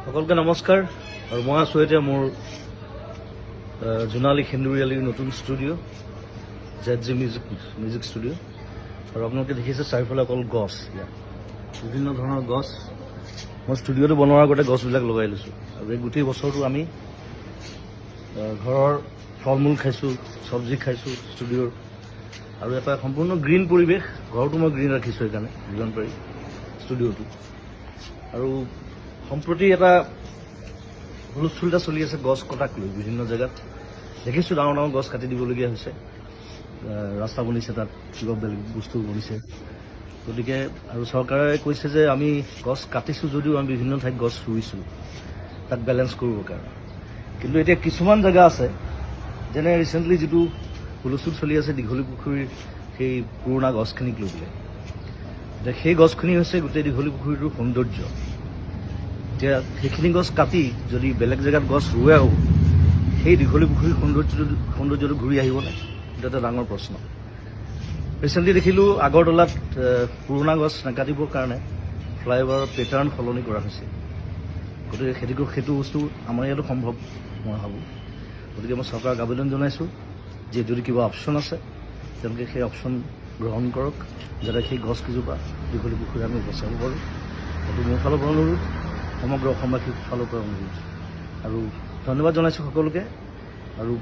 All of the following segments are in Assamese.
সকলকে নমস্কাৰ আৰু মই আছোঁ এতিয়া মোৰ জোনালী সেন্দুৰীয়ালীৰ নতুন ষ্টুডিঅ' ZG মিউজিক ষ্টুডিঅ' আৰু আপোনালোকে দেখিছে চাৰিওফালে অকল গছ, ইয়াত বিভিন্ন ধৰণৰ গছ। মই ষ্টুডিঅ'টো বনোৱাৰ আগতে গছবিলাক লগাই লৈছোঁ আৰু এই গোটেই বছৰটো আমি ঘৰৰ ফল মূল খাইছোঁ, চব্জি খাইছোঁ ষ্টুডিঅ'ৰ, আৰু এটা সম্পূৰ্ণ গ্ৰীণ পৰিৱেশ। ঘৰটো মই গ্ৰীণ ৰাখিছোঁ সেইকাৰণে যিমান পাৰি ষ্টুডিঅ'টো। আৰু সম্প্ৰতি এটা হুলস্থুল এটা চলি আছে গছ কটাক লৈ। বিভিন্ন জেগাত দেখিছোঁ ডাঙৰ ডাঙৰ গছ কাটি দিবলগীয়া হৈছে, ৰাস্তা বনিছে, তাত কিবা বেলেগ বস্তু বনিছে। গতিকে আৰু চৰকাৰে কৈছে যে আমি গছ কাটিছোঁ যদিও আমি বিভিন্ন ঠাইত গছ ৰুইছোঁ তাক বেলেঞ্চ কৰিবৰ কাৰণে। কিন্তু এতিয়া কিছুমান জেগা আছে, যেনে ৰিচেণ্টলি যিটো হুলস্থুল চলি আছে দীঘলী পুখুৰীৰ সেই পুৰণা গছখিনিক লৈ পেলাই। এতিয়া সেই গছখিনি হৈছে গোটেই দীঘলী পুখুৰীটোৰ সৌন্দৰ্য। এতিয়া সেইখিনি গছ কাটি যদি বেলেগ জেগাত গছ ৰুৱেও সেই দীঘলী পুখুৰীৰ সৌন্দৰ্যটো ঘূৰি আহিবনে, এইটো এটা ডাঙৰ প্ৰশ্ন। ৰিচেণ্টলি দেখিলোঁ আগৰতলাত পুৰণা গছ নাকাটিবৰ কাৰণে ফ্লাইঅভাৰৰ পেটাৰ্ণ সলনি কৰা হৈছে। গতিকে সেইটো বস্তু আমাৰ ইয়াতো সম্ভৱ মই ভাবোঁ। গতিকে মই চৰকাৰক আবেদন জনাইছোঁ যে যদি কিবা অপশ্যন আছে তেওঁলোকে সেই অপশ্যন গ্ৰহণ কৰক, যাতে সেই গছকেইজোপা দীঘলী পুখুৰী আমি বচাব পাৰোঁ। সেইটো মোৰ ফালৰ পৰা অনুৰোধ, সমগ্ৰ অসমবাসীৰ ফালৰ পৰা অনুৰোধ। আৰু ধন্যবাদ জনাইছোঁ সকলোকে। আৰু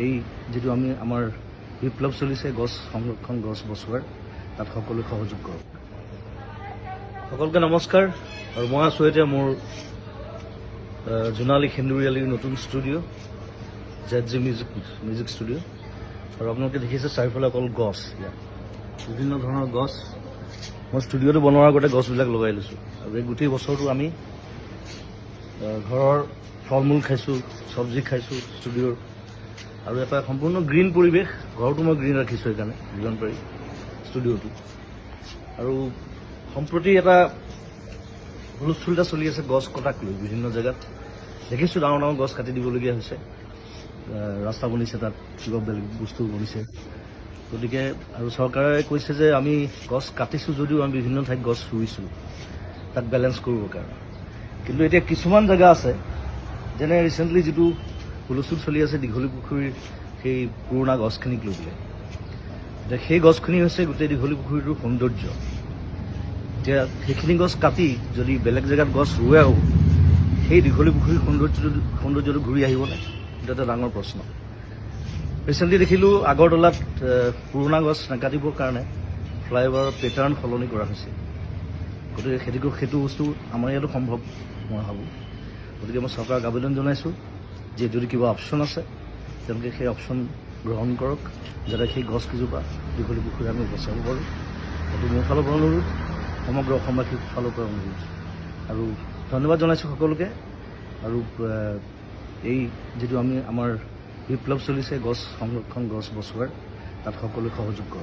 এই যিটো আমাৰ বিপ্লৱ চলিছে গছ সংৰক্ষণ, গছ বচোৱাৰ, তাত সকলোৱে সহযোগ কৰক। সকলোকে নমস্কাৰ আৰু মই আছোঁ এতিয়া মোৰ জোনালী সেন্দুৰীয়ালীৰ নতুন ষ্টুডিঅ' ZG মিউজিক ষ্টুডিঅ'। আৰু আপোনালোকে দেখিছে চাৰিওফালে অকল গছ, ইয়াত বিভিন্ন ধৰণৰ গছ। মই ষ্টুডিঅ'টো বনোৱাৰ আগতে গছবিলাক লগাই লৈছোঁ আৰু এই গোটেই বছৰটো আমি ঘৰৰ ফল মূল খাইছোঁ, চব্জি খাইছোঁ ষ্টুডিঅ'ৰ, আৰু এটা সম্পূৰ্ণ গ্ৰীণ পৰিৱেশ। ঘৰটো মই গ্ৰীণ ৰাখিছোঁ সেইকাৰণে যিমান পাৰি ষ্টুডিঅ'টো। আৰু সম্প্ৰতি এটা হুলস্থুল এটা চলি আছে গছ কটাক লৈ। বিভিন্ন জেগাত দেখিছোঁ ডাঙৰ ডাঙৰ গছ কাটি দিবলগীয়া হৈছে, ৰাস্তা বনিছে, তাত কিবা বেলেগ বস্তু বনিছে। গতিকে আৰু চৰকাৰে কৈছে যে আমি গছ কাটিছোঁ যদিও আমি বিভিন্ন ঠাইত গছ ৰুইছোঁ তাক বেলেঞ্চ কৰিবৰ কাৰণে। কিন্তু এতিয়া কিছুমান জেগা আছে, যেনে ৰিচেণ্টলি যিটো হুলস্থুল চলি আছে দীঘলী পুখুৰীৰ সেই পুৰণা গছখিনিক লৈ পেলাই। এতিয়া সেই গছখিনি হৈছে গোটেই দীঘলী পুখুৰীটোৰ সৌন্দৰ্য। এতিয়া সেইখিনি গছ কাটি যদি বেলেগ জেগাত গছ ৰুৱেও সেই দীঘলী পুখুৰীৰ সৌন্দৰ্যটো ঘূৰি আহিবনে, এইটো এটা ডাঙৰ প্ৰশ্ন। ৰিচেণ্টলি দেখিলোঁ আগৰতলাত পুৰণা গছ নাকাটিবৰ কাৰণে ফ্লাইঅভাৰৰ পেটাৰ্ণ সলনি কৰা হৈছে। গতিকে সেইটো বস্তু আমাৰ ইয়াতো সম্ভৱ মই ভাবোঁ। গতিকে মই চৰকাৰক আবেদন জনাইছোঁ যে যদি কিবা অপশ্যন আছে তেওঁলোকে সেই অপশ্যন গ্ৰহণ কৰক, যাতে সেই গছকেইজোপা দীঘলী পুখুৰী আমি বচাব পাৰোঁ। সেইটো মোৰ ফালৰ পৰা অনুৰোধ, সমগ্ৰ অসমবাসীৰ ফালৰ পৰা অনুৰোধ। আৰু ধন্যবাদ জনাইছোঁ সকলোকে। আৰু এই যিটো আমাৰ বিপ্লৱ চলিছে গছ সংৰক্ষণ, গছ বচোৱাৰ, তাত সকলোৱে সহযোগ কৰক।